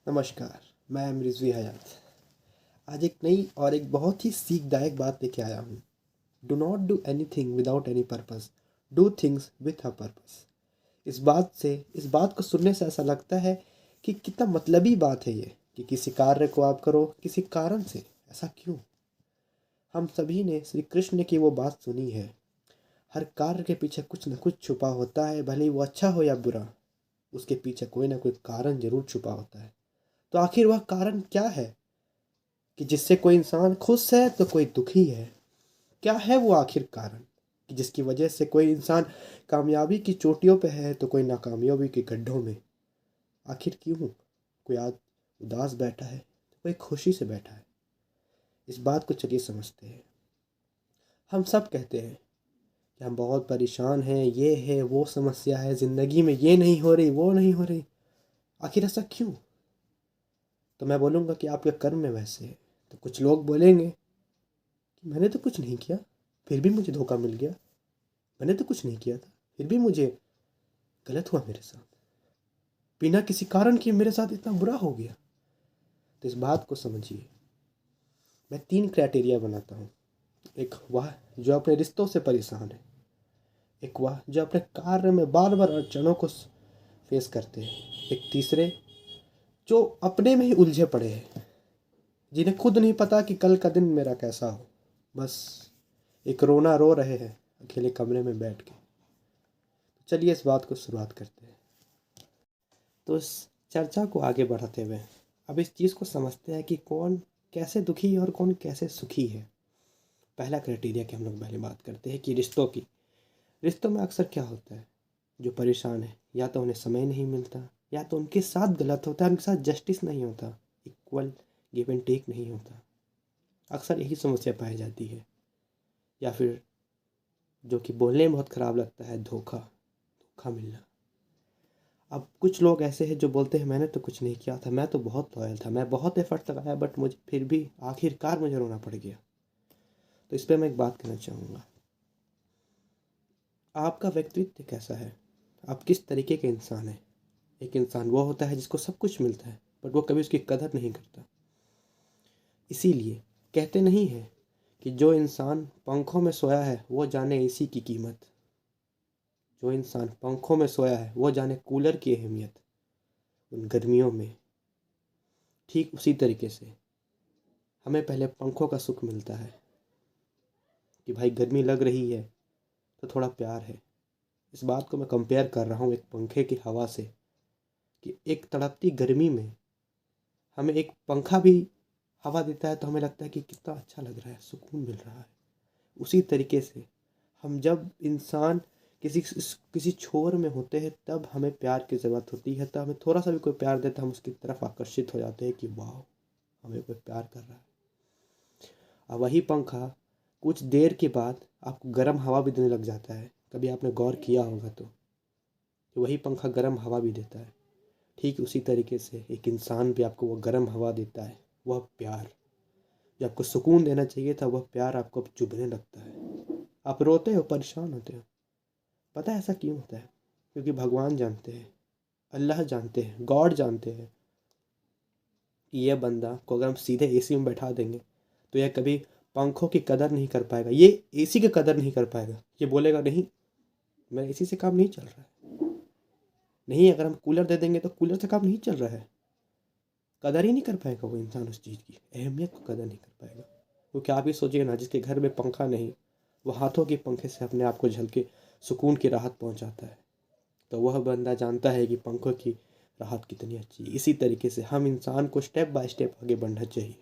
नमस्कार। मैं रिजवी हयात आज एक नई और एक बहुत ही सीखदायक बात लेके आया हूँ। Do not do any thing without any purpose, do things with a purpose. इस बात को सुनने से ऐसा लगता है कि कितना मतलबी बात है ये, कि किसी कार्य को आप करो किसी कारण से। ऐसा क्यों? हम सभी ने श्री कृष्ण की वो बात सुनी है, हर कार्य के पीछे कुछ न कुछ छुपा होता है, भले ही वो अच्छा हो या बुरा, उसके पीछे कोई ना कोई कारण जरूर छुपा होता है। तो आखिर वह कारण क्या है कि जिससे कोई इंसान खुश है तो कोई दुखी है? क्या है वो आखिर कारण कि जिसकी वजह से कोई इंसान कामयाबी की चोटियों पे है तो कोई नाकामयाबी के गड्ढों में? आखिर क्यों कोई आज उदास बैठा है तो कोई खुशी से बैठा है? इस बात को चलिए समझते हैं। हम सब कहते हैं कि हम बहुत परेशान हैं, ये है वो समस्या है ज़िंदगी में, ये नहीं हो रही वो नहीं हो रही। आखिर ऐसा क्यों? तो मैं बोलूँगा कि आपके कर्म में वैसे है। तो कुछ लोग बोलेंगे कि मैंने तो कुछ नहीं किया, फिर भी मुझे धोखा मिल गया। मैंने तो कुछ नहीं किया था, फिर भी मुझे गलत हुआ मेरे साथ। बिना किसी कारण के मेरे साथ इतना बुरा हो गया। तो इस बात को समझिए। मैं 3 क्राइटेरिया बनाता हूँ। एक वह जो अपने रिश्तों से परेशान है, एक वह जो अपने कार्य में बार बार अड़चनों को फेस करते हैं, एक तीसरे जो अपने में ही उलझे पड़े हैं, जिन्हें खुद नहीं पता कि कल का दिन मेरा कैसा हो, बस एक रोना रो रहे हैं अकेले कमरे में बैठ के। चलिए इस बात को शुरुआत करते हैं। तो इस चर्चा को आगे बढ़ाते हुए अब इस चीज़ को समझते हैं कि कौन कैसे दुखी है और कौन कैसे सुखी है। पहला क्राइटेरिया की हम लोग पहले बात करते हैं कि रिश्तों की। रिश्तों में अक्सर क्या होता है, जो परेशान है या तो उन्हें समय नहीं मिलता, या तो उनके साथ गलत होता है, उनके साथ जस्टिस नहीं होता, इक्वल गिव एंड टेक नहीं होता। अक्सर यही समस्या पाई जाती है। या फिर जो कि बोलने में बहुत ख़राब लगता है, धोखा धोखा मिलना। अब कुछ लोग ऐसे हैं जो बोलते हैं मैंने तो कुछ नहीं किया था, मैं तो बहुत लॉयल था, मैं बहुत एफर्ट लगाया, बट मुझे फिर भी आखिरकार मुझे रोना पड़ गया। तो इस पर मैं एक बात कहना चाहूँगा। आपका व्यक्तित्व कैसा है, आप किस तरीके के इंसान हैं? एक इंसान वो होता है जिसको सब कुछ मिलता है बट वो कभी उसकी कदर नहीं करता। इसीलिए कहते नहीं हैं कि जो इंसान पंखों में सोया है वो जाने एसी की कीमत, जो इंसान पंखों में सोया है वो जाने कूलर की अहमियत उन गर्मियों में। ठीक उसी तरीके से हमें पहले पंखों का सुख मिलता है कि भाई गर्मी लग रही है तो थोड़ा प्यार है। इस बात को मैं कंपेयर कर रहा हूँ एक पंखे की हवा से, कि एक तड़पती गर्मी में हमें एक पंखा भी हवा देता है तो हमें लगता है कि कितना अच्छा लग रहा है, सुकून मिल रहा है। उसी तरीके से हम जब इंसान किसी किसी छोर में होते हैं तब हमें प्यार की ज़रूरत होती है। तब हमें थोड़ा सा भी कोई प्यार देता है हम उसकी तरफ आकर्षित हो जाते हैं कि वाह, हमें कोई प्यार कर रहा है। और वही पंखा कुछ देर के बाद आपको गर्म हवा भी देने लग जाता है। कभी आपने गौर किया होगा तो कि वही पंखा गर्म हवा भी देता है। ठीक उसी तरीके से एक इंसान भी आपको वो गर्म हवा देता है, वह प्यार। जो आपको सुकून देना चाहिए था वह प्यार आपको अब चुभने लगता है। आप रोते हो, परेशान होते हो। पता है ऐसा क्यों होता है? क्योंकि भगवान जानते हैं, अल्लाह जानते हैं, गॉड जानते हैं कि यह बंदा को अगर हम सीधे एसी में बैठा देंगे तो यह कभी पंखों की कदर नहीं कर पाएगा, ये एसी की कदर नहीं कर पाएगा। ये बोलेगा नहीं, मेरा एसी से काम नहीं चल रहा है। नहीं, अगर हम कूलर दे देंगे तो कूलर से काम नहीं चल रहा है। कदर ही नहीं कर पाएगा वो इंसान, उस चीज़ की अहमियत को कदर नहीं कर पाएगा। क्योंकि आप ही सोचिए ना, जिसके घर में पंखा नहीं, वो हाथों के पंखे से अपने आप को झलके सुकून की राहत पहुंचाता है। तो वह बंदा जानता है कि पंखों की राहत कितनी अच्छी है। इसी तरीके से हम इंसान को स्टेप बाय स्टेप आगे बढ़ना चाहिए।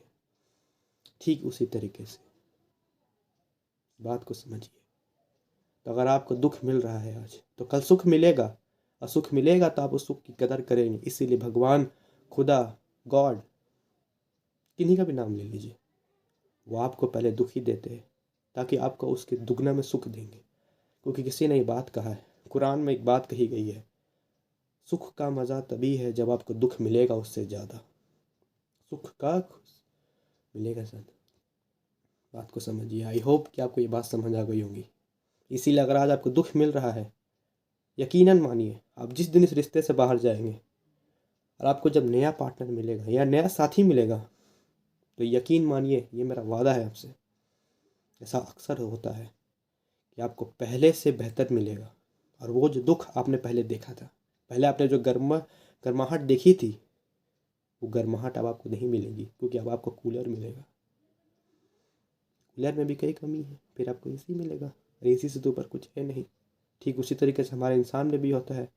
ठीक उसी तरीके से बात को समझिए। तो अगर आपको दुख मिल रहा है आज, तो कल सुख मिलेगा, और सुख मिलेगा तो आप उस सुख की कदर करेंगे। इसीलिए भगवान, खुदा, गॉड, किन्हीं का भी नाम ले लीजिए, वो आपको पहले दुखी देते हैं ताकि आपको उसके दुगना में सुख देंगे। क्योंकि किसी ने ये बात कहा है, कुरान में एक बात कही गई है, सुख का मज़ा तभी है जब आपको दुख मिलेगा उससे ज़्यादा। सुख का मिलेगा ज़्यादा। बात को समझिए। आई होप कि आपको ये बात समझ आ गई होगी। इसीलिए अगर आज आपको दुख मिल रहा है, यकीनन मानिए आप जिस दिन इस रिश्ते से बाहर जाएंगे, और आपको जब नया पार्टनर मिलेगा या नया साथी मिलेगा तो यकीन मानिए, ये मेरा वादा है आपसे, ऐसा अक्सर होता है कि आपको पहले से बेहतर मिलेगा। और वो जो दुख आपने पहले देखा था, पहले आपने जो गर्माहट देखी थी, वो गर्माहट अब आपको नहीं मिलेगी, क्योंकि अब आपको कूलर मिलेगा। कूलर में भी कई कमी है, फिर आपको एसी मिलेगा, और एसी से तो ऊपर कुछ है नहीं। ठीक उसी तरीके से हमारे इंसान में भी होता है।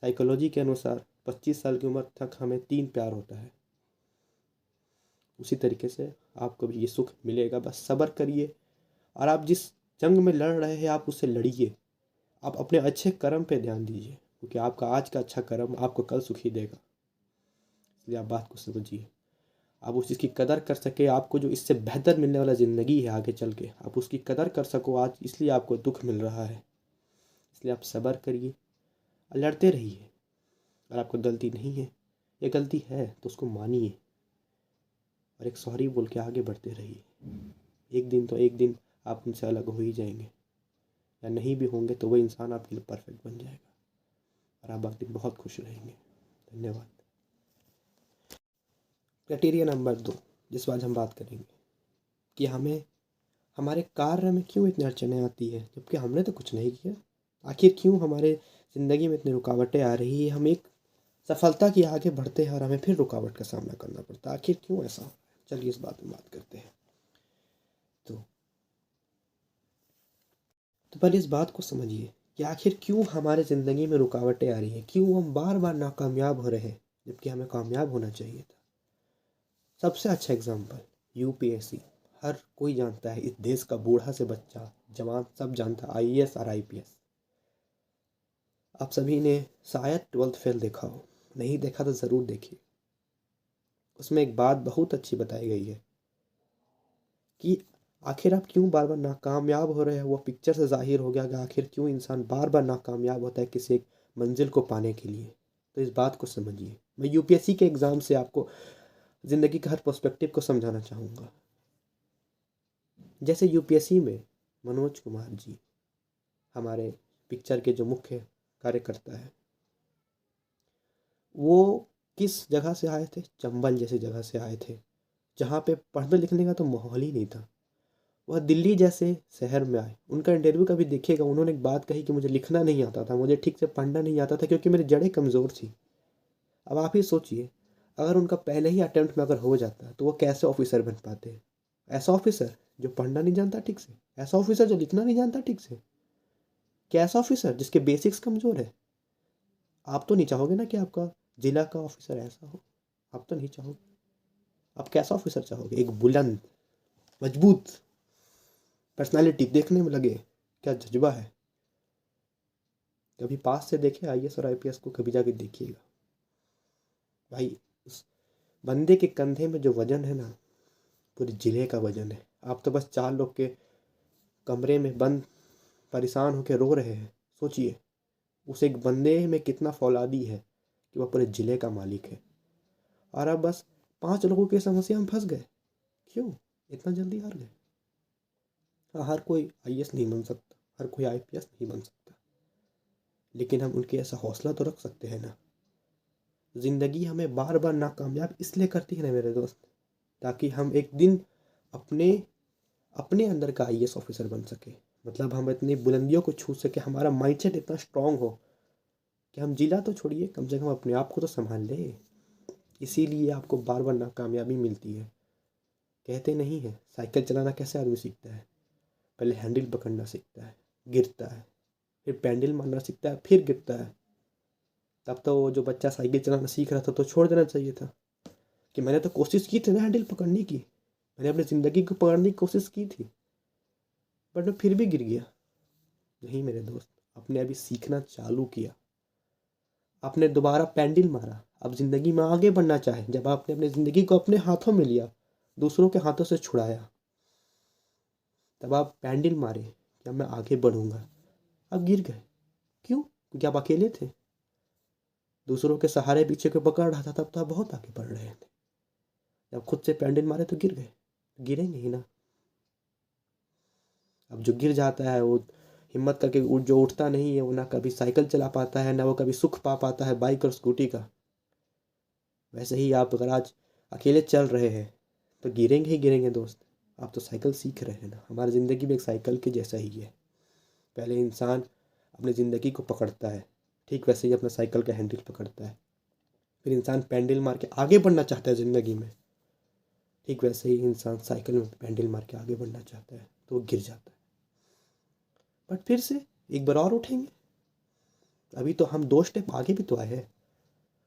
साइकोलॉजी के अनुसार 25 साल की उम्र तक हमें 3 प्यार होता है। उसी तरीके से आपको भी ये सुख मिलेगा, बस सब्र करिए। और आप जिस जंग में लड़ रहे हैं आप उससे लड़िए। आप अपने अच्छे कर्म पे ध्यान दीजिए, क्योंकि आपका आज का अच्छा कर्म आपको कल सुखी देगा। इसलिए आप बात को समझिए, आप उस चीज़ की कदर कर सके। आपको जो इससे बेहतर मिलने वाला ज़िंदगी है आगे चल के, आप उसकी कदर कर सको आज, इसलिए आपको दुख मिल रहा है। इसलिए आप सब्र करिए और लड़ते रहिए। अगर आपको गलती नहीं है या गलती है तो उसको मानिए और एक सॉरी बोल के आगे बढ़ते रहिए। एक दिन तो एक दिन आप उनसे अलग हो ही जाएंगे, या नहीं भी होंगे तो वो इंसान आपके लिए परफेक्ट बन जाएगा और आप बाकी बहुत खुश रहेंगे। धन्यवाद। क्राइटेरिया नंबर 2 जिस बात हम बात करेंगे कि हमें हमारे कार्य में क्यों इतनी अड़चनें आती है, जबकि हमने तो कुछ नहीं किया। आखिर क्यों हमारे ज़िंदगी में इतनी रुकावटें आ रही है, हम एक सफलता की आगे बढ़ते हैं और हमें फिर रुकावट का सामना करना पड़ता है। आखिर क्यों ऐसा हो रहा है? चलिए इस बात में बात करते हैं। तो पहले इस बात को समझिए कि आखिर क्यों हमारे ज़िंदगी में रुकावटें आ रही हैं, क्यों हम बार बार नाकामयाब हो रहे हैं जबकि हमें कामयाब होना चाहिए था। सबसे अच्छा एग्जाम्पल यूपीएससी। हर कोई जानता है, इस देश का बूढ़ा से बच्चा जवान सब जानता है आईएएस और आईपीएस। आप सभी ने शायद 12th फेल देखा हो, नहीं देखा तो ज़रूर देखिए। उसमें एक बात बहुत अच्छी बताई गई है कि आखिर आप क्यों बार बार नाकामयाब हो रहे हैं। वो पिक्चर से जाहिर हो गया कि आखिर क्यों इंसान बार बार नाकामयाब होता है किसी एक मंजिल को पाने के लिए। तो इस बात को समझिए। मैं यूपीएससी के एग्ज़ाम से आपको ज़िंदगी के हर पर्सपेक्टिव को समझाना चाहूँगा। जैसे यूपीएससी में मनोज कुमार जी हमारे पिक्चर के जो मुख्य कार्यकर्ता है, वो किस जगह से आए थे? चंबल जैसी जगह से आए थे, जहाँ पे पढ़ने लिखने का तो माहौल ही नहीं था। वह दिल्ली जैसे शहर में आए। उनका इंटरव्यू कभी देखिएगा, उन्होंने एक बात कही कि मुझे लिखना नहीं आता था, मुझे ठीक से पढ़ना नहीं आता था, क्योंकि मेरी जड़ें कमज़ोर थी। अब आप ही सोचिए, अगर उनका पहले ही अटेम्प्ट में अगर हो जाता तो वो कैसे ऑफिसर बन पाते। ऐसा ऑफिसर जो पढ़ना नहीं जानता ठीक से, ऐसा ऑफिसर जो लिखना नहीं जानता ठीक से, क्या ऐसा ऑफिसर जिसके बेसिक्स कमज़ोर है। आप तो नहीं चाहोगे ना कि आपका जिला का ऑफिसर ऐसा हो। आप तो नहीं चाहोगे। आप कैसा ऑफिसर चाहोगे? एक बुलंद मजबूत पर्सनालिटी, देखने में लगे क्या जज्बा है। कभी पास से देखे आईएएस और आईपीएस को, कभी जाके देखिएगा भाई। उस बंदे के कंधे में जो वजन है ना, पूरे जिले का वजन है। आप तो बस 4 लोग के कमरे में बंद परेशान होकर रो रहे हैं। सोचिए उस एक बंदे में कितना फौलादी है कि वह पूरे जिले का मालिक है। और अब बस 5 लोगों की समस्या में फंस गए। क्यों इतना जल्दी हार गए? हाँ, हर कोई आईएएस नहीं बन सकता, हर कोई आईपीएस नहीं बन सकता, लेकिन हम उनके ऐसा हौसला तो रख सकते हैं ना। ज़िंदगी हमें बार बार नाकामयाब इसलिए करती है ना मेरे दोस्त, ताकि हम एक दिन अपने अपने अंदर का आईएएस ऑफिसर बन सके। मतलब हम इतनी बुलंदियों को छू सके, हमारा माइंडसेट इतना स्ट्रांग हो कि हम जिला तो छोड़िए, कम से कम अपने आप को तो संभाल ले। इसीलिए आपको बार बार नाकामयाबी मिलती है। कहते नहीं है साइकिल चलाना कैसे आदमी सीखता है? पहले हैंडल पकड़ना सीखता है, गिरता है, फिर पैडल मारना सीखता है, फिर गिरता है। तब तो वो जो बच्चा साइकिल चलाना सीख रहा था तो छोड़ देना चाहिए था कि मैंने तो कोशिश की थी ना हैंडल पकड़ने की, मैंने अपनी ज़िंदगी को पकड़ने की कोशिश की थी, बट मैं फिर भी गिर गया। नहीं मेरे दोस्त, आपने अभी सीखना चालू किया, आपने दोबारा पैडल मारा। अब ज़िंदगी में आगे बढ़ना चाहे, जब आपने अपनी ज़िंदगी को अपने हाथों में लिया, दूसरों के हाथों से छुड़ाया, तब आप पैडल मारे कि अब मैं आगे बढ़ूंगा। अब गिर गए। क्यों? क्योंकि आप अकेले थे। दूसरों के सहारे पीछे को पकड़ रहा था, तब तो आप बहुत आगे बढ़ रहे थे। जब खुद से पैडल मारे तो गिर गए। गिरेंगे ही ना। अब जो गिर जाता है वो हिम्मत करके जो उठता नहीं है, वो ना कभी साइकिल चला पाता है, ना वो कभी सुख पा पाता है बाइक और स्कूटी का। वैसे ही आप अगर आज अकेले चल रहे हैं तो गिरेंगे ही गिरेंगे दोस्त। आप तो साइकिल सीख रहे हैं ना, हमारी ज़िंदगी भी एक साइकिल के जैसा ही है। पहले इंसान अपनी ज़िंदगी को पकड़ता है, ठीक वैसे ही अपना साइकिल का हैंडल पकड़ता है। फिर इंसान पैडल मार के आगे बढ़ना चाहता है ज़िंदगी में, ठीक वैसे ही इंसान साइकिल में पैडल मार के आगे बढ़ना चाहता है तो वो गिर जाता है। बट फिर से एक बार और उठेंगे। अभी तो हम 2 स्टेप आगे भी तो आए हैं।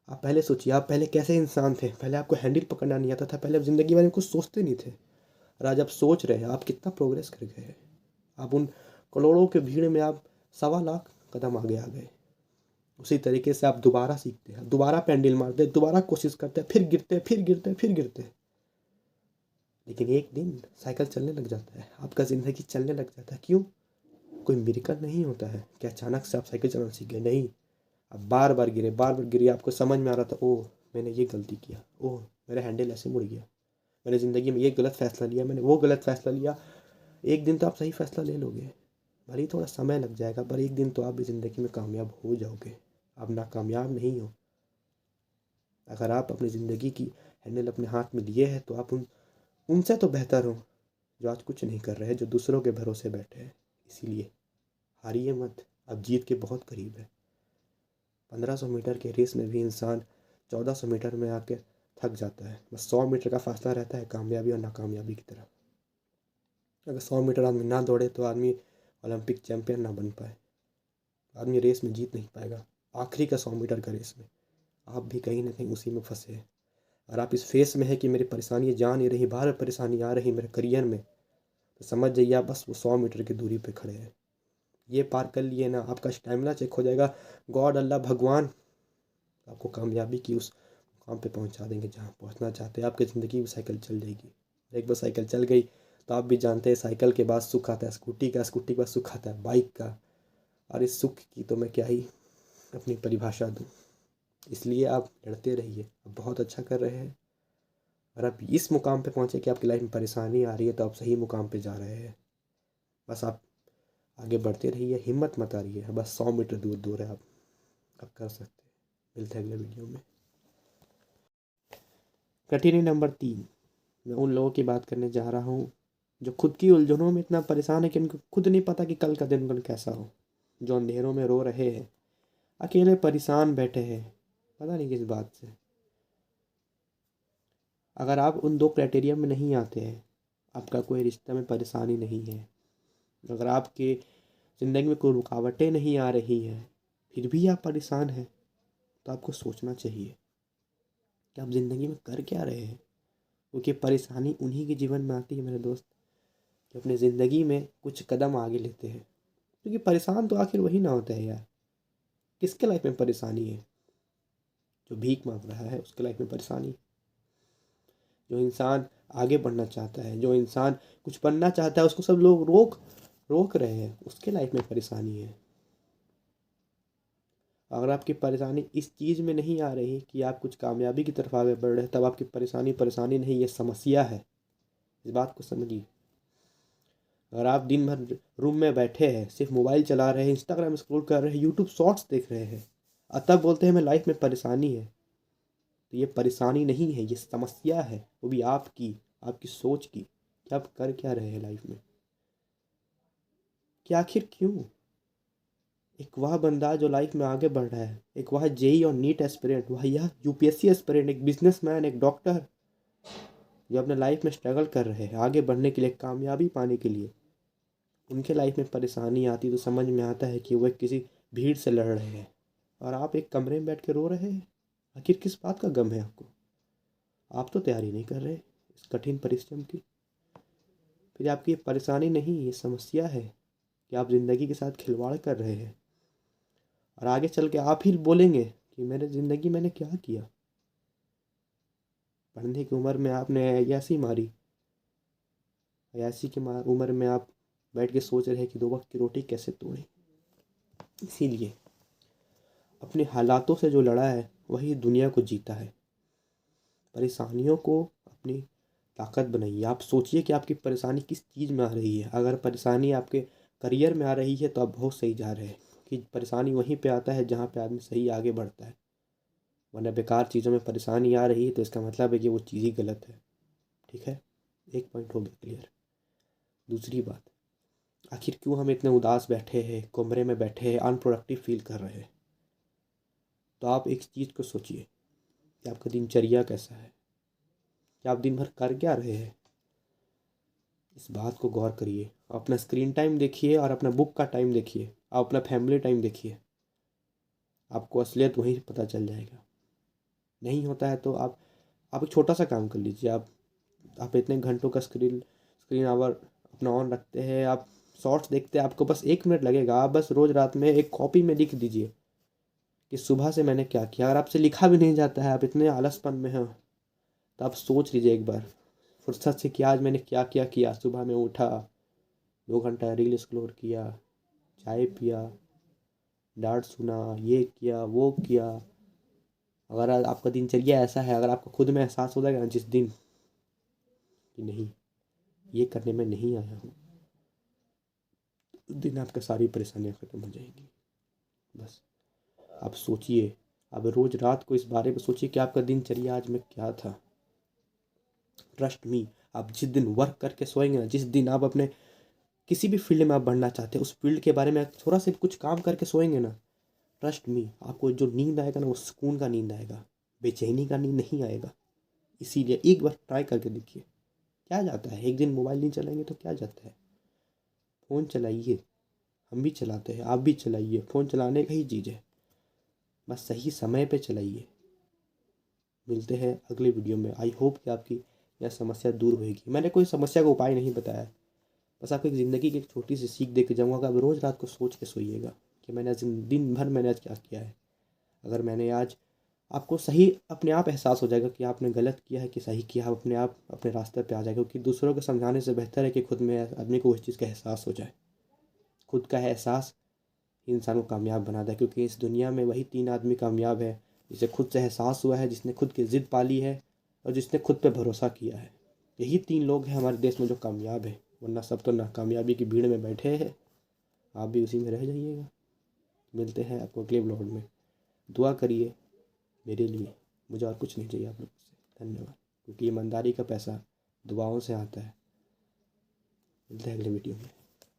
आप पहले सोचिए, आप पहले कैसे इंसान थे। पहले आपको हैंडल पकड़ना नहीं आता था, पहले आप ज़िंदगी के बारे में कुछ सोचते नहीं थे। और आज आप सोच रहे हैं, आप कितना प्रोग्रेस कर गए हैं। आप उन करोड़ों के भीड़ में आप 1.25 लाख कदम आगे आ गए। उसी तरीके से आप दोबारा सीखते हैं, दोबारा पैडल मारते हैं, दोबारा कोशिश करते हैं, फिर गिरते हैं, फिर गिरते हैं, फिर गिरते हैं। लेकिन एक दिन साइकिल चलने लग जाता है, आपका ज़िंदगी चलने लग जाता है। क्यों? कोई मिरेकल नहीं होता है कि अचानक से आप साइकिल चलाना सीख गए। नहीं, आप बार बार गिरे, बार बार गिरे, आपको समझ में आ रहा था, ओह मैंने ये गलती किया, ओह मेरा हैंडल ऐसे मुड़ गया, मैंने ज़िंदगी में ये गलत फैसला लिया, मैंने वो गलत फैसला लिया। एक दिन तो आप सही फैसला ले लोगे, भले ही थोड़ा समय लग जाएगा, पर एक दिन तो आप भी ज़िंदगी में कामयाब हो जाओगे। आप नाकामयाब नहीं हो। अगर आप अपनी ज़िंदगी की हैंडल अपने हाथ में लिए हैं तो आप उनसे तो बेहतर हो जो आज कुछ नहीं कर रहे हैं, जो दूसरों के भरोसे बैठे हैं। इसीलिए हारिए मत, अब जीत के बहुत करीब है। 1500 मीटर के रेस में भी इंसान 1400 मीटर में आके थक जाता है। बस 100 मीटर का फासला रहता है कामयाबी और नाकामयाबी की तरफ। अगर 100 मीटर आदमी ना दौड़े तो आदमी ओलंपिक चैंपियन ना बन पाए, आदमी रेस में जीत नहीं पाएगा। आखिरी का 100 मीटर का रेस में आप भी कहीं ना कहीं उसी में फंसे हैं। और आप इस फेस में है कि मेरी परेशानी जा नहीं रही, बाहर परेशानी आ रही मेरे करियर में, तो समझ जाइए आप बस वो 100 मीटर की दूरी पे खड़े हैं। ये पार कर लिए ना, आपका स्टेमिना चेक हो जाएगा। गॉड, अल्लाह, भगवान आपको कामयाबी की उस मुकाम पे पहुंचा देंगे जहां पहुंचना चाहते हैं। आपकी ज़िंदगी में साइकिल चल जाएगी। एक बार साइकिल चल गई तो आप भी जानते हैं साइकिल के बाद सुख आता है स्कूटी का, स्कूटी के बाद सुख आता है बाइक का। और इस सुख की तो मैं क्या ही अपनी परिभाषा दूँ। इसलिए आप लड़ते रहिए, आप बहुत अच्छा कर रहे हैं। और आप इस मुकाम पे पहुँचे कि आपकी लाइफ में परेशानी आ रही है तो आप सही मुकाम पे जा रहे हैं। बस आप आगे बढ़ते रहिए, हिम्मत मत हारिए। बस 100 मीटर दूर दूर है, आप कर सकते हैं। मिलते हैं अगले वीडियो में। कठिनाई नंबर 3, मैं उन लोगों की बात करने जा रहा हूँ जो खुद की उलझनों में इतना परेशान है कि उनको खुद नहीं पता कि कल का दिन कल कैसा हो। जो अंधेरों में रो रहे हैं, अकेले परेशान बैठे हैं, पता नहीं किस बात से। अगर आप उन 2 क्राइटेरिया में नहीं आते हैं, आपका कोई रिश्ता में परेशानी नहीं है, अगर आपके ज़िंदगी में कोई रुकावटें नहीं आ रही हैं, फिर भी आप परेशान हैं, तो आपको सोचना चाहिए कि आप ज़िंदगी में कर क्या रहे हैं। क्योंकि परेशानी उन्हीं के जीवन में आती है मेरे दोस्त, जो अपनी ज़िंदगी में कुछ कदम आगे लेते हैं। क्योंकि परेशान तो आखिर वही ना होता है यार। किसके लाइफ में परेशानी है? जो भीख मांग रहा है उसके लाइफ में परेशानी। जो इंसान आगे बढ़ना चाहता है, जो इंसान कुछ बनना चाहता है, उसको सब लोग रोक रोक रहे हैं, उसके लाइफ में परेशानी है। अगर आपकी परेशानी इस चीज़ में नहीं आ रही कि आप कुछ कामयाबी की तरफ आगे बढ़ रहे हैं, तब आपकी परेशानी परेशानी नहीं, ये समस्या है। इस बात को समझिए। अगर आप दिन भर रूम में बैठे हैं, सिर्फ मोबाइल चला रहे हैं, इंस्टाग्राम स्क्रॉल कर रहे हैं, यूट्यूब शॉर्ट्स देख रहे हैं, और तब बोलते हैं मैं लाइफ में परेशानी है, तो ये परेशानी नहीं है, ये समस्या है। वो भी आपकी सोच की, कि आप कर क्या रहे हैं लाइफ में, कि आखिर क्यों। एक वह बंदा जो लाइफ में आगे बढ़ रहा है, एक वह जेई और नीट एस्पिरेंट, वह यह यूपीएससी एस्पिरेंट, एक बिजनेसमैन, एक डॉक्टर जो अपने लाइफ में स्ट्रगल कर रहे हैं आगे बढ़ने के लिए, कामयाबी पाने के लिए, उनके लाइफ में परेशानी आती तो समझ में आता है कि वह किसी भीड़ से लड़ रहे हैं, और आप एक कमरे में बैठ के रो रहे हैं। आखिर किस बात का गम है आपको? आप तो तैयारी नहीं कर रहे इस कठिन परिश्रम की। फिर आपकी ये परेशानी नहीं, ये समस्या है कि आप ज़िंदगी के साथ खिलवाड़ कर रहे हैं। और आगे चल के आप ही बोलेंगे कि मेरे ज़िंदगी मैंने क्या किया। पढ़ने की उम्र में आपने अय्यासी मारी, अय्यासी की उम्र में आप बैठ के सोच रहे हैं कि 2 वक्त की रोटी कैसे तोड़ें। इसीलिए अपने हालातों से जो लड़ा है वही दुनिया को जीता है। परेशानियों को अपनी ताकत बनाइए। आप सोचिए कि आपकी परेशानी किस चीज़ में आ रही है। अगर परेशानी आपके करियर में आ रही है तो आप बहुत सही जा रहे हैं, कि परेशानी वहीं पे आता है जहाँ पे आदमी सही आगे बढ़ता है। वरना बेकार चीज़ों में परेशानी आ रही है तो इसका मतलब है कि वो चीज़ ही गलत है। ठीक है, एक पॉइंट हो गया क्लियर। दूसरी बात, आखिर क्यों हम इतने उदास बैठे हैं, कमरे में बैठे हैं, अनप्रोडक्टिव फील कर रहे हैं? तो आप एक चीज़ को सोचिए कि आपका दिनचर्या कैसा है, कि आप दिन भर कर क्या रहे हैं। इस बात को गौर करिए। अपना स्क्रीन टाइम देखिए और अपना बुक का टाइम देखिए, आप अपना फैमिली टाइम देखिए, आपको असलियत वहीं पता चल जाएगा। नहीं होता है तो आप एक छोटा सा काम कर लीजिए। आप इतने घंटों का स्क्रीन स्क्रीन आवर अपना ऑन रखते हैं, आप शॉर्ट्स देखते हैं, आपको बस 1 मिनट लगेगा। आप बस रोज़ रात में एक कॉपी में लिख दीजिए कि सुबह से मैंने क्या किया। अगर आपसे लिखा भी नहीं जाता है, आप इतने आलसपन में हैं, तो आप सोच लीजिए एक बार फुर्सत से कि आज मैंने क्या क्या किया। सुबह में उठा, 2 घंटा रील स्क्रॉल किया, चाय पिया, डांट सुना, ये किया वो किया। अगर आपका दिनचर्या ऐसा है, अगर आपको खुद में एहसास हो जाएगा ना जिस दिन कि नहीं, ये करने में नहीं आया हूँ, उस दिन आपकी सारी परेशानियाँ ख़त्म हो जाएंगी। बस आप सोचिए, अब रोज़ रात को इस बारे में सोचिए कि आपका दिनचर्या आज में क्या था। ट्रस्ट मी, आप जिस दिन वर्क करके सोएंगे ना, जिस दिन आप अपने किसी भी फील्ड में आप बढ़ना चाहते हैं उस फील्ड के बारे में थोड़ा सा कुछ काम करके सोएंगे ना, ट्रस्ट मी, आपको जो नींद आएगा ना वो सुकून का नींद आएगा, बेचैनी का नींद नहीं आएगा। इसीलिए एक बार ट्राई करके देखिए। क्या जाता है, एक दिन मोबाइल नहीं चलाएंगे तो क्या जाता है। फ़ोन चलाइए, हम भी चलाते हैं, आप भी चलाइए, फ़ोन चलाने का ही चीज़ है, बस सही समय पे चलाइए। मिलते हैं अगले वीडियो में। आई होप कि आपकी यह समस्या दूर होगी। मैंने कोई समस्या का उपाय नहीं बताया, बस आपकी ज़िंदगी की एक छोटी सी सीख दे के जाऊँगा कि आप रोज़ रात को सोच के सोइएगा कि मैंने आज दिन भर मैंने आज क्या किया है। अगर मैंने आज, आपको सही अपने आप एहसास हो जाएगा कि आपने गलत किया है कि सही किया, आप अपने आप अपने रास्ते पे आ जाएगा। क्योंकि दूसरों को समझाने से बेहतर है कि खुद में आदमी को उस चीज़ का एहसास हो जाए। खुद का एहसास इंसान को कामयाब बनाता है, क्योंकि इस दुनिया में वही 3 आदमी कामयाब है, जिसे खुद से एहसास हुआ है, जिसने खुद की ज़िद पाली है और जिसने खुद पे भरोसा किया है। यही 3 लोग हैं हमारे देश में जो कामयाब है, वरना सब तो नाकामयाबी की भीड़ में बैठे हैं। आप भी उसी में रह जाइएगा। मिलते हैं आपको अगले ब्लॉग में। दुआ करिए मेरे लिए, मुझे और कुछ नहीं चाहिए आप लोगों से। धन्यवाद, क्योंकि ईमानदारी का पैसा दुआओं से आता है। मिलते हैं अगले वीडियो में।